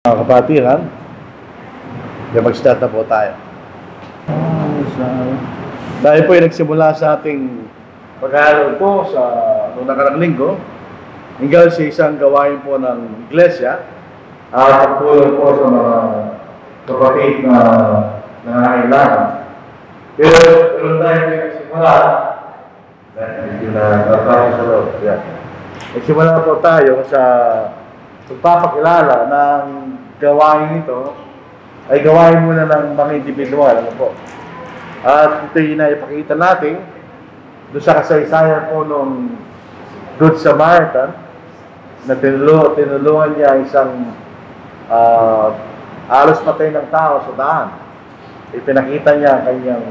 Mga kapatiran, mag-start na po tayo. Dahil po yung nagsimula sa ating pag-aaral po sa noong nakarang linggo, hanggang sa isang gawain po ng iglesia, at pagtulong po sa mga kapatid na nangangailangan. Pero tayo po yung nagsimula, dahil hindi na tayo sa loob. Nagsimula po tayo sa pagpapakilala ng gawain ito ay gawain muna ng mga individual, ano po. At ito yung naipakita natin doon sa kasaysayan po nung Good Samaritan na tinulungan niya isang alos patay ng tao sa daan. Ipinakita niya ang kanyang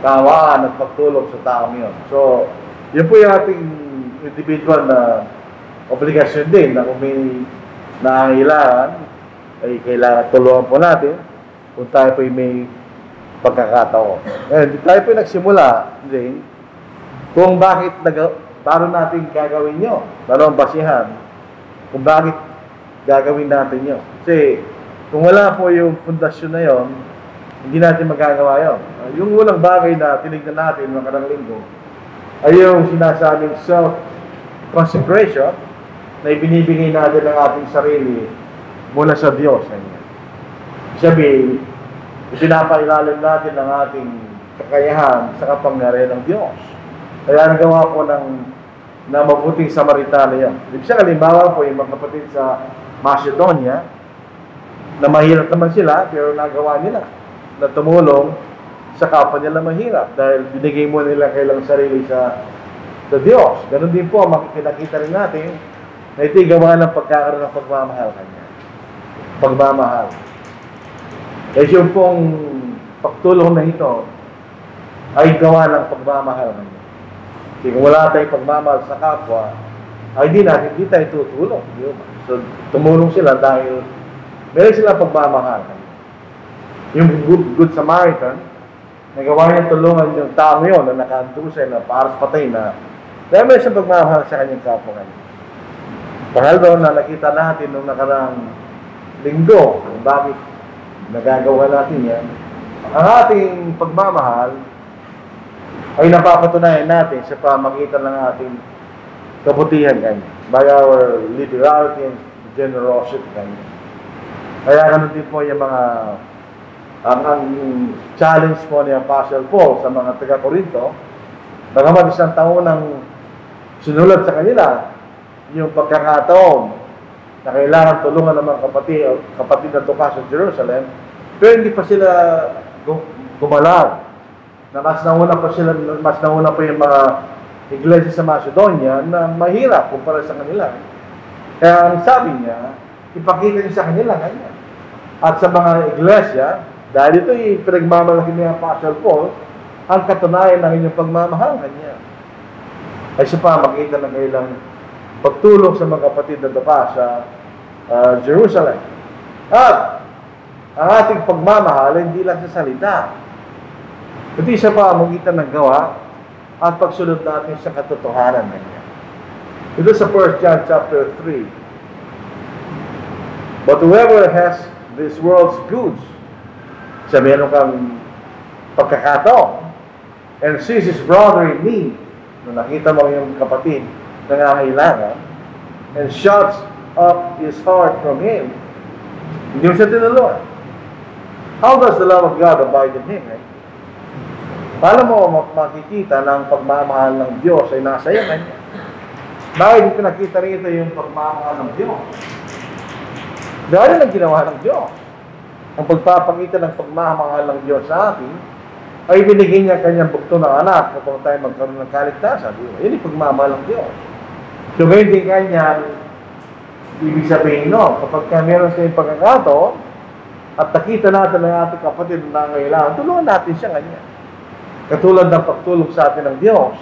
kawaan at pagtulong sa taong yun. So, yun po yung ating individual na obligasyon din na kung may nangangailangan ay kailangan tulungan po natin kung tayo po may pagkakataon. Tayo po nagsimula din kung bakit paano natin gagawin nyo. Paano ang basihan kung bakit gagawin natin nyo. Kasi kung wala po yung pundasyon na yon, hindi natin magagawa yun. Yung unang bagay na tinignan natin mga karang linggo ay yung sinasabing self-consecration na ibinibigay natin ng ating sarili mula sa Diyos. Sabi, ipinapailalim natin ang ating kakayahan sa kapangyarihan ng Diyos. Kaya nagawa po na mabuting Samaritano yan. Ibig sabihin, halimbawa po yung mga kapatid sa Macedonia, na mahirap naman sila, pero nagawa nila na tumulong sa kapwa nila mahirap dahil binigay mo nila kailang sarili sa Diyos. Ganun din po, makikita rin natin na ito'y gawa ng pagkakaroon ng pagmamahal kanya. Pagmamahal. Kasi yung pong pagtulong na ito ay gawa ng pagmamahal kanya. Kasi kung wala tayong pagmamahal sa kapwa, ay di tayo tutulong. So, tumulong sila dahil meron silang pagmamahal kanya. Yung Good Samaritan, nagawa niya tulungan yung tao yun na nakaantusay na para sa patay na dahil meron siyang pagmamahal sa kanyang kapwa kanya. Pangalawa na nakita natin nung nakarang linggo kung bakit nagagawa natin yan, ang ating pagmamahal ay napapatunayan natin sa pamagitan ng ating kabutihan kanya, by our liberality and generosity kanya. Kaya ganun din po yung mga ang challenge po ni Apostle Paul sa mga taga-Corinto, bagamat isang taon nang sinulat sa kanila yung pagkakataon na kailangan tulungan ng mga kapatid na tuka sa Jerusalem, pero hindi pa sila gumalaw. Na mas nauna pa yung mga iglesia sa Macedonia na mahirap kumpara sa kanila. Kaya ang sabi niya, ipakita niya sa kanila kanya. At sa mga iglesia, dahil ito yung pinagmamalaki ni Apostle Paul, ang katunayan ng inyong pagmamahal kanya. Ay siya pa makita ng kailang pagtulong sa mga kapatid na dapa sa Jerusalem. At ang ating pagmamahal hindi lang sa salita, kundi siya pa magitan ng gawa at pagsunod natin sa katotohanan na niya. Ito sa 1 John chapter 3. But whoever has this world's goods, sa meron kang pagkakataon, and sees his brother in need, nung nakita mo yung kapatid nangangailangan, and shuts up his heart from him, hindi mo siya tinulungan. How does the love of God abide in him? Paano mo makikita na ang pagmamahal ng Diyos ay nasa iyo kanya? Bakit pinakita rito yung pagmamahal ng Diyos? Dahil ang ginawa ng Diyos. Ang pagpapakita ng pagmamahal ng Diyos sa atin ay binigyan niya kanyang bugto ng anak upang tayo magkaroon ng kaligtasan. Yun yung pagmamahal ng Diyos. So ngayon din kanya, ibig sabihin kapag meron sa yung pagkakataon at nakita natin ang ating kapatid na nangangailangan, tulungan natin siya kanya. Katulad ng pagtulong sa atin ng Diyos,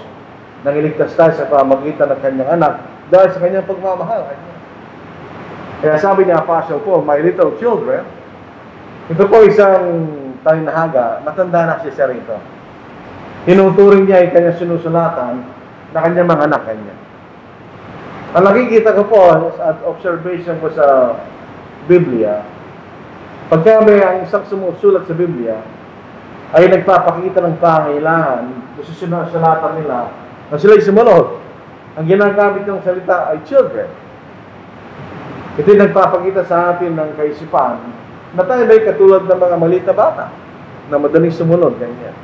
nang iligtas tayo sa pamagitan ng kanyang anak dahil sa kanyang pagmamahal kanya. Kaya sabi ni Apostle Paul, my little children, ito po isang talinahaga, matanda na siya rito. Tinuturing niya yung kanyang sinusulatan na kanyang mga anak kanya. Ang nakikita ko po at observation ko sa Biblia, pagka may ang isang sumusulat sa Biblia, ay nagpapakita ng pangailangan, gusto sinasalatan nila, na sila'y sumunod. Ang ginagamit ng salita ay children. Ito yung nagpapakita sa atin ng kaisipan na tayo may katulad ng mga maliit na bata na madaling sumunod, ganyan.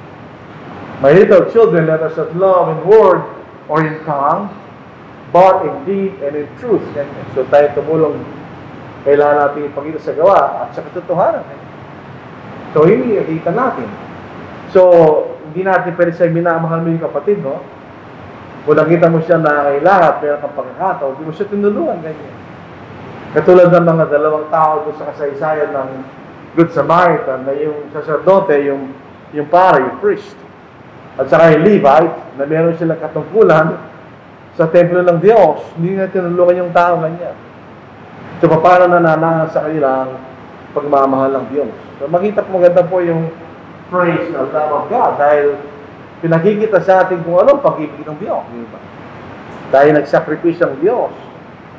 My little children, let us not love in word or in tongue, but in deed and in truth. Ganyan. So tayo tumulong, kailangan natin ipakita sa gawa at sa katotohanan. So hindi nakita natin. So, hindi natin pwede sa'yo minamahal mo yung kapatid, no? Kung nakita mo siya na kailangan, pero kang pagkakataon, hindi mo siya tinulungan, ganyan. Katulad ng mga dalawang tao doon sa kasaysayan ng Good Samaritan, na yung sacerdote, yung pare, yung priest, at saka yung Levite, na meron silang katungkulan sa templo ng Diyos, hindi na tinulungan yung tao, ganyan. So, paano nananangan sa kanilang pagmamahal ng Diyos? So, makita po maganda po yung praise the love of God dahil pinakikita sa atin kung anong pag-ibig ng Diyos. Diba? Dahil nagsakripisyo ang Diyos,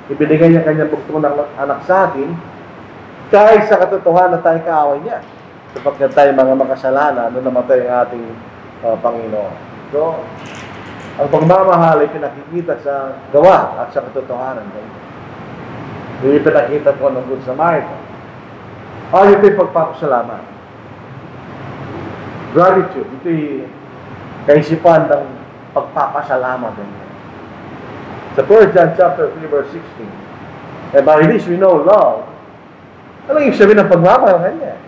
ibinigay niya kanyang bugtong ng anak sa atin, kahit sa katotohanan na tayo kaaway niya. Sapagkat tayo mga makasalanan nung namatay ang ating Panginoon. So, ang pagmamahal ay pinakikita sa gawa at sa katotohanan. Hindi pinakita ko ng Good Samaritan. Ito yung pagpapasalamat. Gratitude, ito yung kaisipan ng pagpapasalamat. Sa 1 John chapter 3 verse 16, and by this we know love. Ano yung sabihin ng pagmamahal kanya?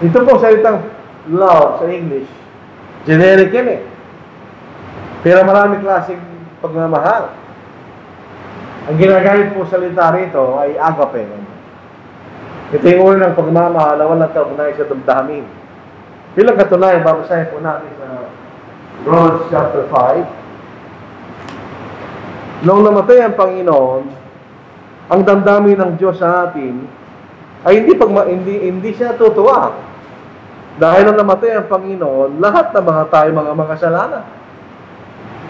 Ito po salitang love sa English, generic yan eh. Pero marami klaseng pagmamahal. Ang ginagamit po salita rito ay agape. Ito yung uri ng pagmamahal na walang kaugnay sa damdamin. Bilang katunayan, babasahin po natin sa Romans chapter 5. Noong namatay ang Panginoon, ang damdamin ng Diyos sa atin ay hindi siya tutuwa. Dahil nung namatay ang Panginoon, lahat ng mga tayo mga makasalanan.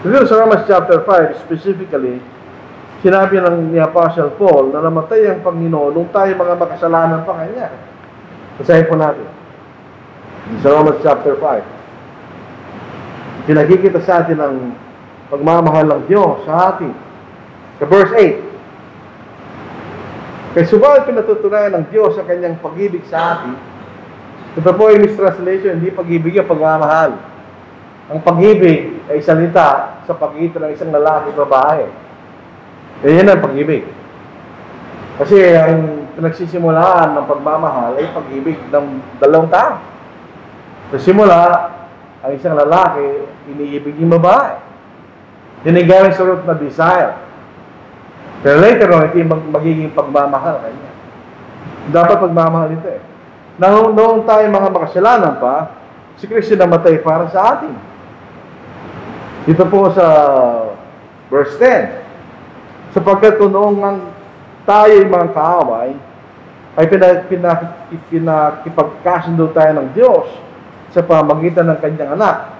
Dito sa Romans chapter 5, specifically, sinabi ni Apostle Paul na namatay ang Panginoon nung tayo mga makasalanan pa kanya. Basahin po natin. Sa Romans chapter 5. Pinakikita sa atin ang pagmamahal ng Diyos sa atin. Sa verse 8. Kaya subalit pinatutunayan ng Diyos sa kanyang pag-ibig sa atin. Ito po yung mistranslation, hindi pag-ibig yung pagmamahal. Ang pag-ibig ay salita sa pagitan ng isang lalaki at babae. Yan ang pag-ibig. Kasi ang pinagsisimulaan ng pagmamahal ay pag-ibig ng dalawang tao. Sa simula, ang isang lalaki, iniibig yung babae. Dinigaling sa root na desire. Pero later on, ito yung magiging pagmamahal kanya. Dapat pagmamahal ito eh. Noong tayo mga makasalanan pa, si Kristo namatay para sa atin. Dito po sa verse 10. Sapagkat noong tayo yung mga kaaway, ay pinakipagkasundo tayo ng Diyos sa pamagitan ng kanyang anak.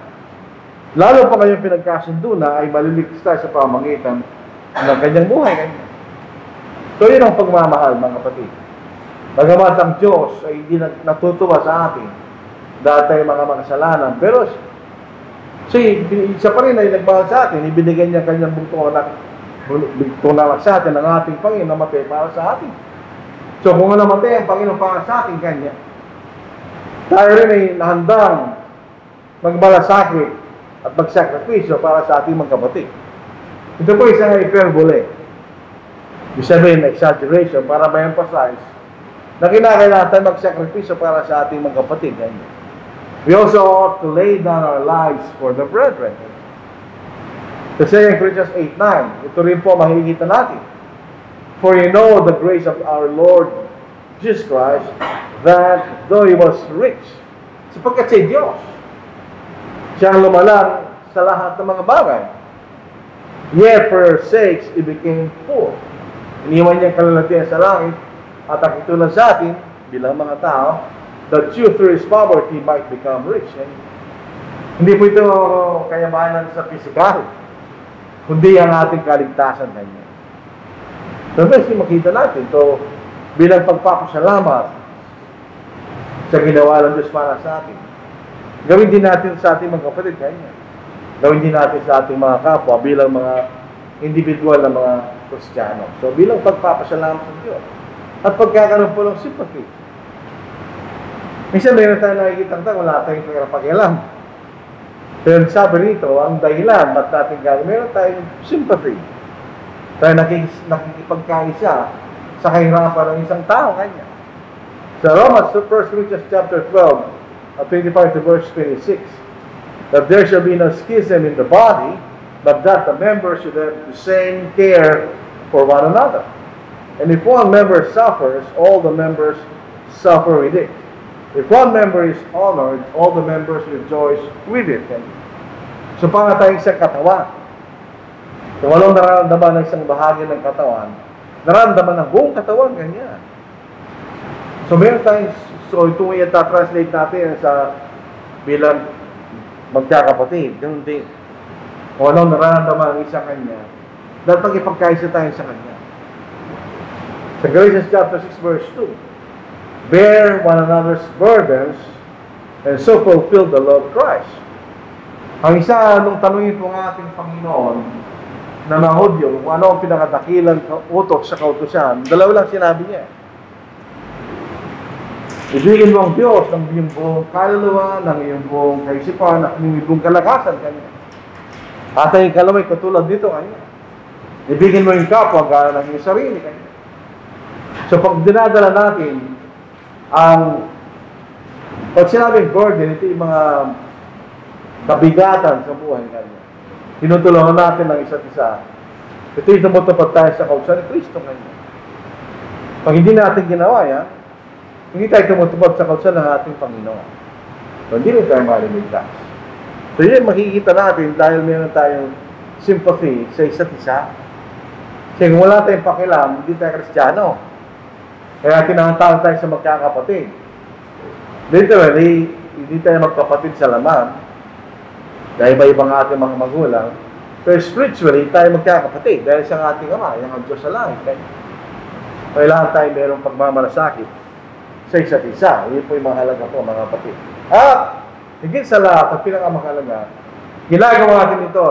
Lalo pa kayong pinagkasundo na ay maliligtas tayo sa pamagitan ng kanyang buhay. So yun ang pagmamahal, mga kapatid. Bagamat ang Diyos ay hindi natutuwa sa atin dahil tayo mga makasalanan, pero siya pa rin ay nagmahal sa atin, ibinigay niya kanyang bugtong anak sa atin ang ating Panginoon namatay para sa atin. So kung namatay ang Panginoon para sa atin kanya, tayo rin ay nahandang magmalasakit at magsakripisyo para sa ating mga kapatid. Ito po isang hyperbole. Ibig sabihin, exaggeration para ma-emphasize na kinakailangan tayo magsakripisyo para sa ating mga kapatid. We also ought to lay down our lives for the brethren. Kasi in Corinthians 8:9, ito rin po makikita natin. For you know the grace of our Lord Jesus Christ, that though He was rich, sapagkat siya Diyos, siya ang lumalang sa lahat ng mga bagay. Yet for your sakes, He became poor. Iniwan niya ang kalalatian sa langit at ang itulan sa atin, bilang mga tao, that you through His poverty might become rich. Hindi po ito kayamanan sa pisikal, kundi ang ating kaligtasan kanya. So, best makita natin ito, bilang pagpapasalamat sa ginawa ng Diyos para sa atin. Gawin din natin sa ating mga kapatid, kanya. Gawin din natin sa ating mga kapwa bilang mga individual na mga Kristiyano. So, bilang pagpapasalamat sa Diyos. At pagkakaroon po ng sympathy. Minsan mayroon tayo nakikita wala tayong pakialam. Pero sabi rito, ang dahilan ba't natin gagawin, meron tayong sympathy. Tayo nakikipagkaisa sa kahirapan ng isang tao, kanya. Sa Romans, 1 Corinthians chapter 12, 25 to verse 26, that there shall be no schism in the body, but that the members should have the same care for one another. And if one member suffers, all the members suffer with it. If one member is honored, all the members rejoice with it. So, para tayong isang katawan. Kung walang nararamdaman ng isang bahagi ng katawan, nararamdaman ng buong katawan, ganyan. So, meron tayong, so itong i-translate natin sa bilang magkakapatid. Ganun din. Kung walang nararamdaman ng isang kanya, dapat ipagkaisa tayo sa kanya. Sa Galatians chapter 6 verse 2, bear one another's burdens and so fulfill the law of Christ. Ang isa nung tanungin po ng ating Panginoon na mga Hudyo, kung ano ang pinakadakilang utos sa kautusan, dalawa lang sinabi niya. Ibigin mo ang Diyos ng iyong buong kaluluwa, ng iyong buong kaisipan, ng iyong buong kalakasan kanya. At ang ikalaway katulad dito kanya. Ibigin mo yung kapwa gaya ng iyong sarili kanya. So pag dinadala natin pag sinabing burden, ito yung mga kabigatan sa buhay kanya. Tinutulungan natin ng isa't isa. Ito yung tumutupad tayo sa kautusan ni Kristo kanya. Pag hindi natin ginawa yan, hindi tayo tumutupad sa kautusan ng ating Panginoon. So, hindi rin tayo maliligtas. So, yun makikita natin dahil meron tayong sympathy sa isa't isa. Kasi kung wala tayong pakialam, hindi tayo Kristiyano. Kaya tinatawag tayo sa magkakapatid. Literally, hindi tayo magkapatid sa laman. Dahil iba-ibang ating mga magulang. Pero spiritually, tayo magkakapatid. Dahil sa ating Ama, yung Diyos sa langit. Kailangan tayo mayroong pagmamalasakit sa isa't isa. Yun po yung mahalaga po, mga kapatid. At, higit sa lahat, ang pinakamahalaga, ginagawa natin ito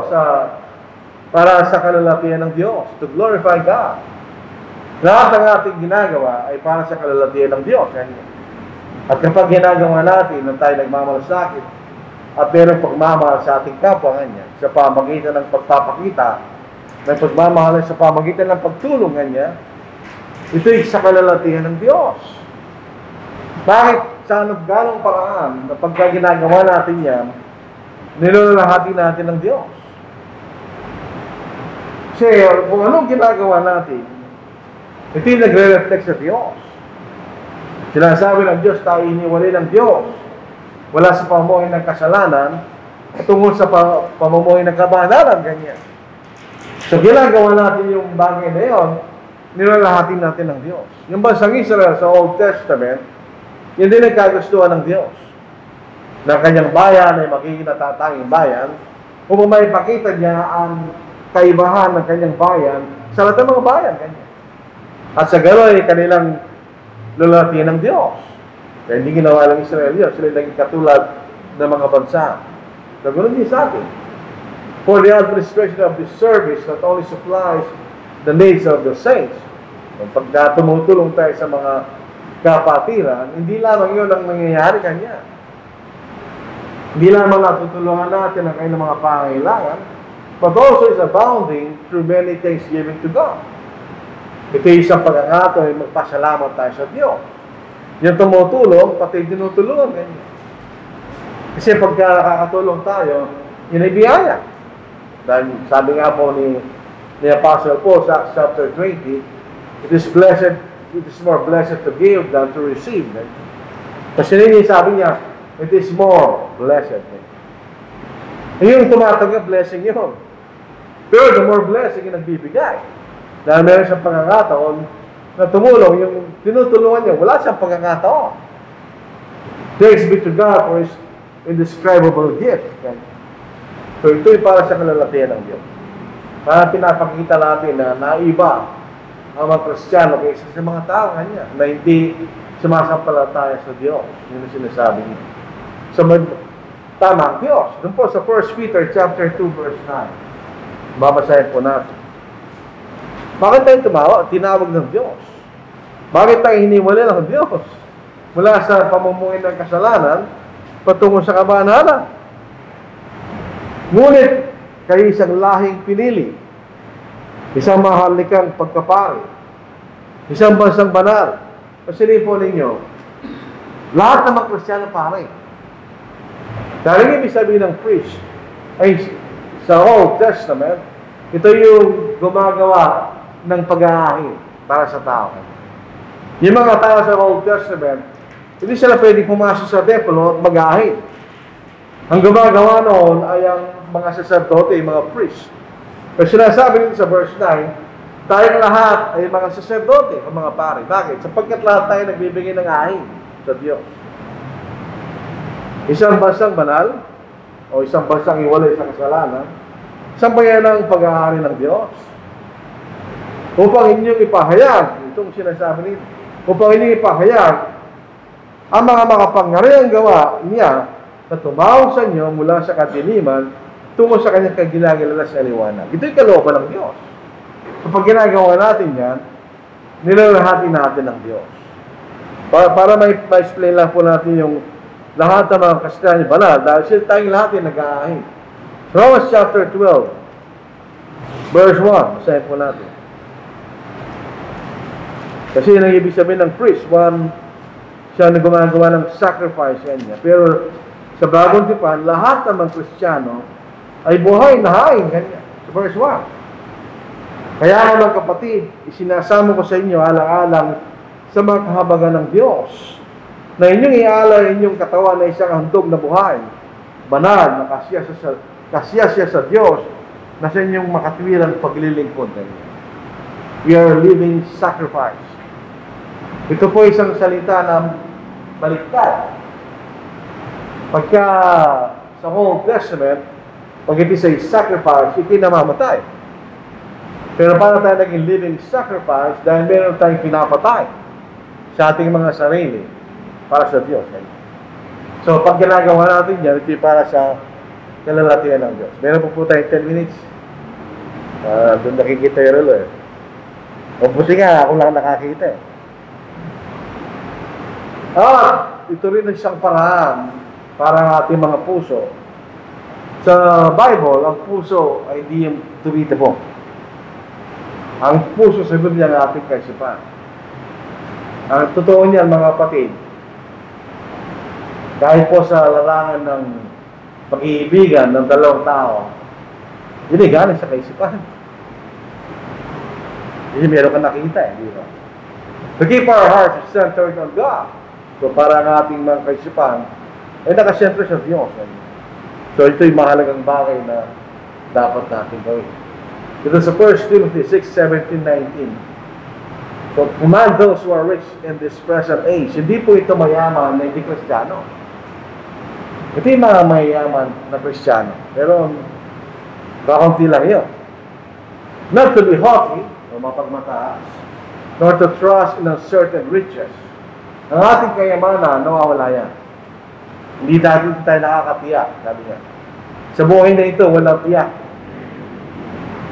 para sa kalalakihan ng Diyos, to glorify God. Lahat ng ating ginagawa ay para sa kalalakihan ng Diyos. At kapag ginagawa natin na tayo nagmamalasakit at mayroong pagmamahal sa ating kapwa kanya, sa pamagitan ng pagpapakita, ng pagmamahal sa pamagitan ng pagtulong kanya, ito ay sa kalalakihan ng Diyos. Bakit sa ganong paraan na pagka ginagawa natin yan, nilalahati natin ng Diyos? Kasi kung anong ginagawa natin, ito yung nagre-reflect sa Diyos. Sinasabi ng Diyos, tayo iniwalay ng Diyos. Wala sa pamumuhay ng kasalanan, at tungkol sa pamumuhay ng kabanalan, ganyan. So, ginagawa natin yung bagay na yun, nilalahatin natin ng Diyos. Yung bansang Israel sa Old Testament, yun din ang kagustuhan ng Diyos. Na kanyang bayan ay magiging natatanging bayan, upang maipakita niya ang kaibahan ng kanyang bayan sa lahat ng mga bayan, ganyan. At sa gano'n ay kanilang lulatihan ng Diyos. Kaya hindi ginawa lang Israel yun. Sila naging katulad ng mga bansa. So, gano'n din sa atin. For the administration of this service not only supplies the needs of the saints. Pag tumutulong tayo sa mga kapatiran, hindi lamang yun ang nangyayari kanya. Hindi lamang natutulungan natin ang kanilang mga pangailangan, but also is abounding through many things given to God. Ito yung isang pagkakataon ay magpasalamat tayo sa Diyos. Yung tumutulong, pati tinutulungan ganyan. Kasi pagka nakakatulong tayo, yun ay biyaya. Dahil sabi nga po ni Apostle Paul sa Acts chapter 20, it is more blessed to give than to receive. Kasi yun sabi niya, it is more blessed. Yung tumatanggap, blessing yun. Pero the more blessing yung nagbibigay. Dahil meron siyang pagkakataon na tumulong, yung tinutulungan niya, wala siyang pagkakataon. Thanks be to God for His indescribable gift. So ito ay para sa kalalakihan ng Diyos. Para pinapakita natin na naiba ang mga Kristiyano kaysa sa mga tao kanya na hindi sumasampalataya sa Diyos. Yun ang sinasabi niya. So, tama ang Diyos. Doon po sa 1 Peter chapter 2 verse 9. Babasahin po natin. Bakit tayo tinawag ng Diyos? Bakit tayo hiniwalay ng Diyos? Mula sa pamumuhay ng kasalanan patungo sa kabanalan. Ngunit kayo isang lahing pinili, isang mahalikang pagkapari, isang bansang banal. Pasilin po ninyo, lahat ng mga Kristiyano pare. Dahil ibig sabihin ng priest ay sa Old Testament, ito yung gumagawa ng pag-aahin para sa tao. Yung mga tao sa Old Testament, hindi sila pwedeng pumasok sa templo at mag-aahin. Ang gumagawa noon ay ang mga saserdote, mga priest. Kasi sinasabi dito sa verse 9, tayong lahat ay mga saserdote o mga pare. Bakit? Sapagkat lahat tayo nagbibigay ng ahin sa Diyos. Isang bansang banal o isang bansang iwalay sa kasalanan, isang bayan ng pag-aari ng Diyos. Upang inyong ipahayag, itong sinasabi nito, upang inyong ipahayag ang mga makapangyarihang gawa niya na tumawag sa inyo mula sa kadiliman tungo sa kanyang kagilagilala sa liwanag. Ito'y kalooban ng Diyos. So pag ginagawa natin yan, nilalahati natin ng Diyos. Para ma-explain lang po natin yung lahat ng mga Kristiyano banal, dahil sila tayong lahat yung nag-aahin. Romans chapter 12, verse 1, basahin po natin. Kasi yun ang ibig sabihin ng priest, siya na gumagawa ng sacrifice niya. Pero sa bagong tipan, lahat ng mga Kristiyano ay buhay na hain kanya. Sa verse 1. Kaya mga kapatid, isinasama ko sa inyo alang-alang sa mga kahabagan ng Diyos na inyong ialay inyong katawan na isang handog na buhay, banal, na kasiya siya sa Diyos na sa inyong makatwilang paglilingkod. We are living sacrifice. Ito po isang salita na baliktad. Pagka sa Old Testament, pag ito say sacrifice, ito'y namamatay. Pero para tayo naging living sacrifice, dahil meron tayong pinapatay sa ating mga sarili para sa Diyos. So, pag ginagawa natin yan, ito'y para sa kalalatian ng Diyos. Meron po tayong 10 minutes. Doon nakikita yung relo eh. O buti nga, ako lang nakakita eh. Ito rin ang isang paraan para ang ating mga puso. Sa Bible, ang puso ay di yung tumitibok. Ang puso sa Biblia ng ating kaisipan. Ang totoo niyan, mga kapatid, kahit po sa larangan ng pag-iibigan ng dalawang tao, yun ay galing sa kaisipan. Hindi meron ka nakita di ba? To keep our hearts centered on God. So para ang ating mga kaisipan ay nakasentro sa Diyos. So ito'y mahalagang bagay na dapat natin gawin. Ito sa 1 Timothy 6:17-19. So command those who are rich in this present age. Hindi po ito mayaman na hindi Kristiyano. Ito yung mga mayaman na Kristiyano. Pero kakunti lang yun. Not to be haughty o mapagmataas, nor to trust in uncertain riches. Ang ating kayamanan, nawawala yan. Hindi tayo nakakatiyak, sabi niya. Sa buhay na ito, walang tiyak.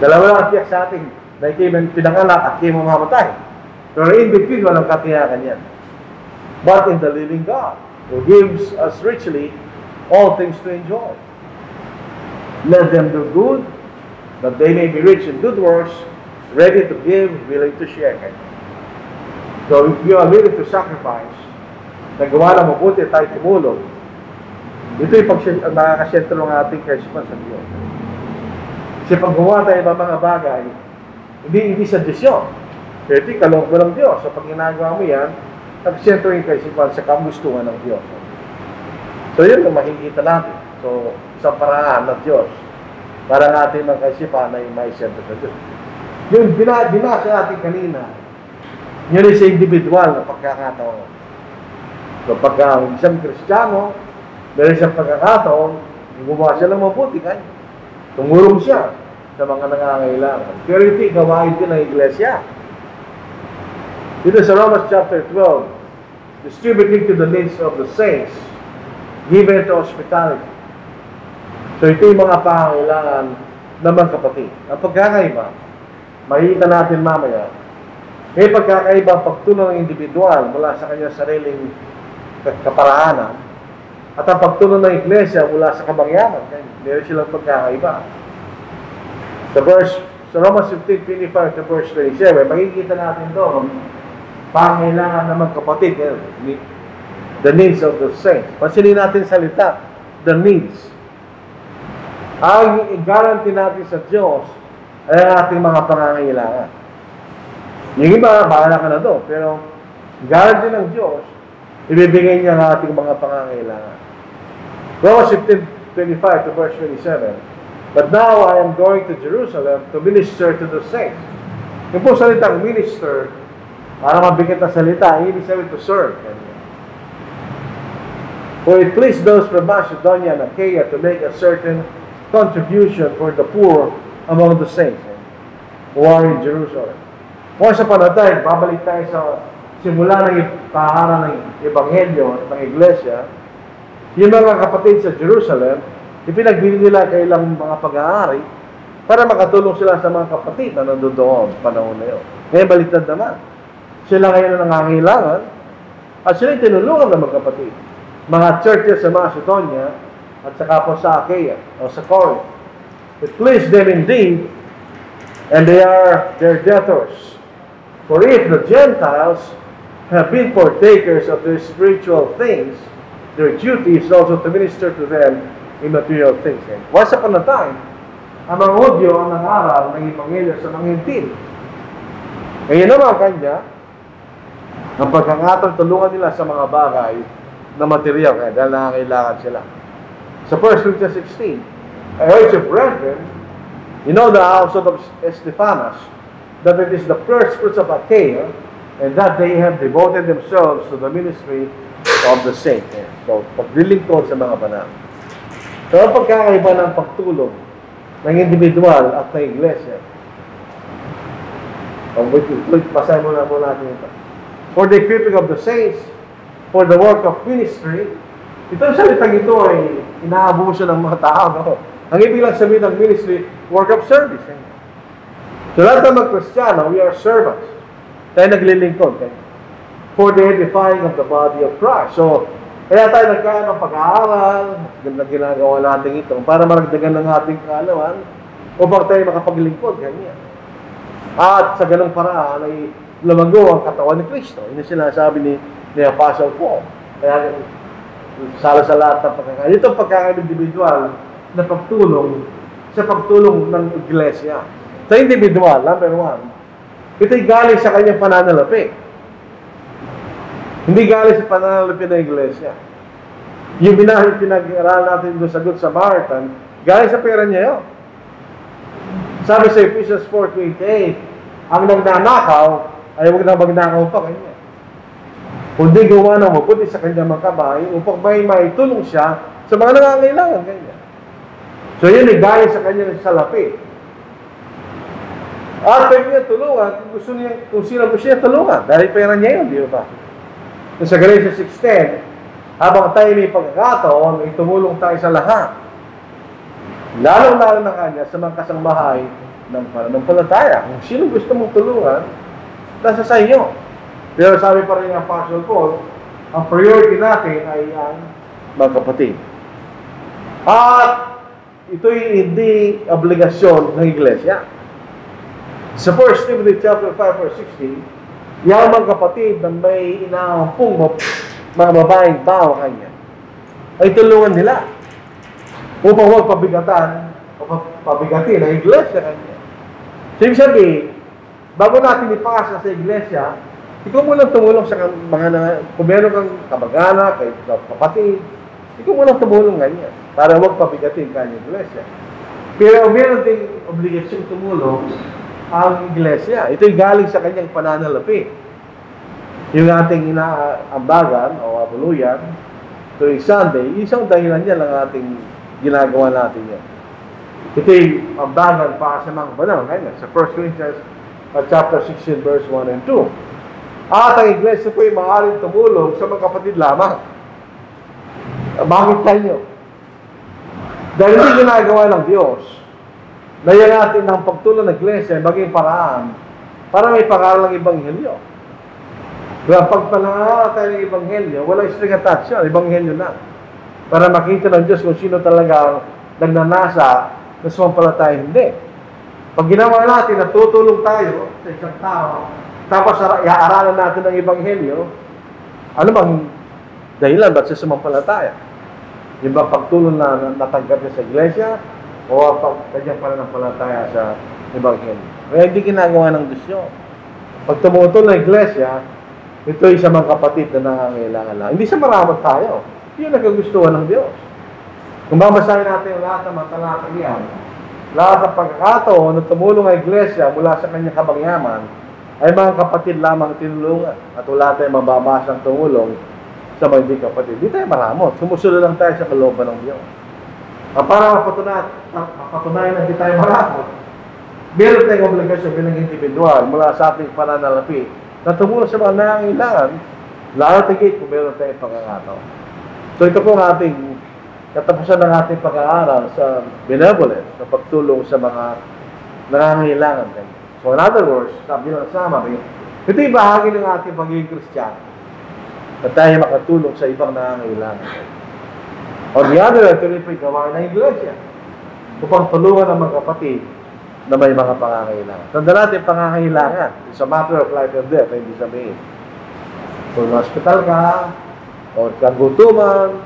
Dalawa lang ang tiyak sa ating, na ikaw pinanganak at ikaw mamamatay. Pero in between, walang katiyakan yan. But in the living God, who gives us richly all things to enjoy. Let them do good, that they may be rich in good works, ready to give, willing to share. So if you are willing to sacrifice, nagawa na mabuti tayo tumulong, ito yung nakakasentro ng ating kaisipan sa Diyos. Kasi pag gumawa tayo ng mga bagay, hindi sa Diyos yun. Pero ito yung kalooban ng Diyos. So pag ginagawa mo yan, nakasentro yung kaisipan sa kagustuhan ng Diyos. So yun ang makikita natin. So isang paraan ng Diyos para natin mga kaisipan ay may sentro sa Diyos. Yung binasa natin kanina, yun ay sa individual na pagkakataon. So pagka isang Kristiyano, meron siyang pagkakataon, gumawa siya ng mabuti kanya. Tumulong siya sa mga nangangailangan. Pero ito gawain din ng iglesia. Dito sa Romans chapter 12, distributing to the needs of the saints, given to hospitality. So ito yung mga pangangailangan naman kapatid. Ang pagkakaiba, makikita natin mamaya, may pagkakaiba pagtulong ng individual mula sa kanyang sariling kaparaanan at ang pagtulong ng iglesia mula sa kamangyaman. Meron silang pagkakaiba. Sa Romans 15:25 to verse 27, makikita natin doon pangailangan naman kapatid, the needs of the saints. Pansinin natin salita, the needs. Ang i-guarantee natin sa Diyos ay ang ating mga pangangailangan. Yung iba, bahala ka na doon. Pero, guarantee ng Diyos, ibibigay niya ang ating mga pangangailangan. Romans 15:25 to verse 27. But now I am going to Jerusalem to minister to the saints. Yung po salitang minister, para mabigat na salita, ibig sabihin to serve. For it pleased those from Macedonia and Achaia to make a certain contribution for the poor among the saints who are in Jerusalem. Once upon a time, babalik tayo sa simula ng paharan ng Ebanghelyo at ng Iglesia, yung mga kapatid sa Jerusalem, ipinagbili nila kailang mga pag-aari para makatulong sila sa mga kapatid na nandun doon panahon na yun. Ngayon baliktad naman. Sila ngayon ang nangangailangan at sila yung tinulungan ng mga kapatid. Mga churches sa Macedonia at saka po sa Achaia o sa Corinth. It pleased them indeed, and they are their debtors. For if the Gentiles have been partakers of their spiritual things, their duty is also to minister to them in material things. And once upon a time, ang mga Hudyo ang nangaral ng Ebanghelyo sa mga Hintil. Ngayon naman kanya, ang pagkangatang tulungan nila sa mga bagay na material, kaya dahil nangangailangan sila. Sa 1 Corinthians 16, I urge you, brethren, you know the household of Stephanas, that it is the first fruits of Achaia, and that they have devoted themselves to the ministry of the saints. So, paglilingkod sa mga banal. So, ang pagkakaiba ng pagtulong ng individual at ng iglesia. Pasahin muna natin ito. For the equipping of the saints, for the work of ministry, itong salitang ito ay inaabuso ng mga tao. No? Ang ibig lang sabihin ng ministry, work of service. So lahat ng mga Kristiyano, we are servants. Tayo naglilingkod. For the edifying of the body of Christ. So, kaya tayo nagkaroon ng pag-aaral, ginagawa natin ito, para maragdagan ng ating kaalaman, upang tayo makapaglingkod. Ganyan. At sa ganung paraan ay lumago ang katawan ni Kristo. Yun ang sinasabi ni Apostle Paul. Kaya sala sa lahat ng pagkakaroon. Ito ang pagkakaroon individual na pagtulong sa pagtulong ng iglesia. Sa individual, number one, ito'y galing sa kanyang pananalapi. Hindi galing sa pananalapi ng iglesia. Yung pinag-aaral natin doon sa Good Samaritan, galing sa pera niya yun. Sabi sa Ephesians 4:28, ang nagnanakaw ay huwag na magnakaw pa kanya. Kundi gawa ng mabuti sa kanyang mga kamay upang may maitulong siya sa mga nangangailangan kanya. So yun ay galing sa kanya sa salapi. At pwede niya tulungan kung sino gusto niya tulungan. Dahil pera niya yun, di ba? Sa Galatians 6:10, habang tayo may pagkakataon, ay tumulong tayo sa lahat. Lalong-lalo na kanya sa mga kasangbahay ng pananampalataya. Kung sino gusto mong tulungan, nasa sa inyo. Pero sabi pa rin ng Apostle Paul, ang priority natin ay ang mga kapatid. At ito'y hindi obligasyon ng iglesia. Sa 1 Timothy chapter 5:16, yung mga kapatid na may inaampung mga babaeng tao kanya, ay tulungan nila upang huwag pabigatin ang iglesia kanya. So, ibig sabihin, bago natin ipasa sa iglesia, ikaw munang tumulong sa mga kung meron kang kamag-anak, kay kapatid, ikaw munang tumulong ganyan para huwag pabigatin kanyang iglesia. Pero meron ding obligasyon tumulong ang iglesia. Ito'y galing sa kanyang pananalapi. Yung ating inaambagan o abuluyan tuwing Sunday, isang dahilan niya lang ating ginagawa natin yan. Ito'y ambagan para sa mga banal. Kaya sa 1 Corinthians chapter 16 verse 1 and 2. At ang iglesia po ay maaaring tumulong sa mga kapatid lamang. Bakit kanyo? Dahil hindi ginagawa ng Diyos, dahil natin ng pagtulong ng iglesia maging paraan para may pangaral ng Ebanghelyo. Kaya pag panangaral tayo ng Ebanghelyo, walang string attached yan, Ebanghelyo na. Para makita ng Diyos kung sino talaga nagnanasa na sumampalataya hindi. Pag ginawa natin na tutulong tayo sa isang tao, tapos iaaralan natin ang Ebanghelyo, ano bang dahilan ba't siya sumampalataya? Yung ba pagtulong na natanggap niya sa iglesia o kanyang pananampalataya sa Ebanghelyo? Kaya hindi ginagawa ng Diyos yun. Pag tumutulong ng iglesia, ito ay sa mga kapatid na nangangailangan lang. Hindi sa maramot tayo. Yun ang kagustuhan ng Diyos. Kung babasahin natin yung lahat ng mga talatang yan, lahat ng pagkakataon na tumulong ang iglesia mula sa kanyang kabangyaman, ay mga kapatid lamang tinulungan. At wala tayong mababasang tumulong sa mga hindi kapatid. Hindi tayo maramot. Sumusunod lang tayo sa kalooban ng Diyos. Para mapatunayan na hindi tayo maramot, meron tayong obligasyon bilang individual mula sa ating pananalapi na tumulong sa mga nangangailangan, lalo tigit kung meron tayong pagkakataon. So ito po ang ating katapusan ng ating pag-aaral sa benevolence, sa pagtulong sa mga nangangailangan. So in other words, sabi ng summary, ito yung bahagi ng ating pagiging Kristiyano na tayo makatulong sa ibang nangangailangan. On the other hand, ito rin po yung gawain ng iglesia upang tulungan ng mga kapatid na may mga pangangailangan. Tanda natin pangangailangan. It's a matter of life and death, hindi sabihin. Kung na-hospital ka, o kagutuman,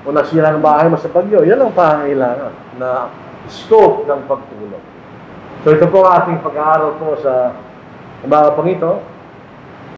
o nasira ang bahay mo sa bagyo, yan ang pangangailangan na scope ng pagtulong. So ito po ang ating pag-aaral po sa umaga pang ito.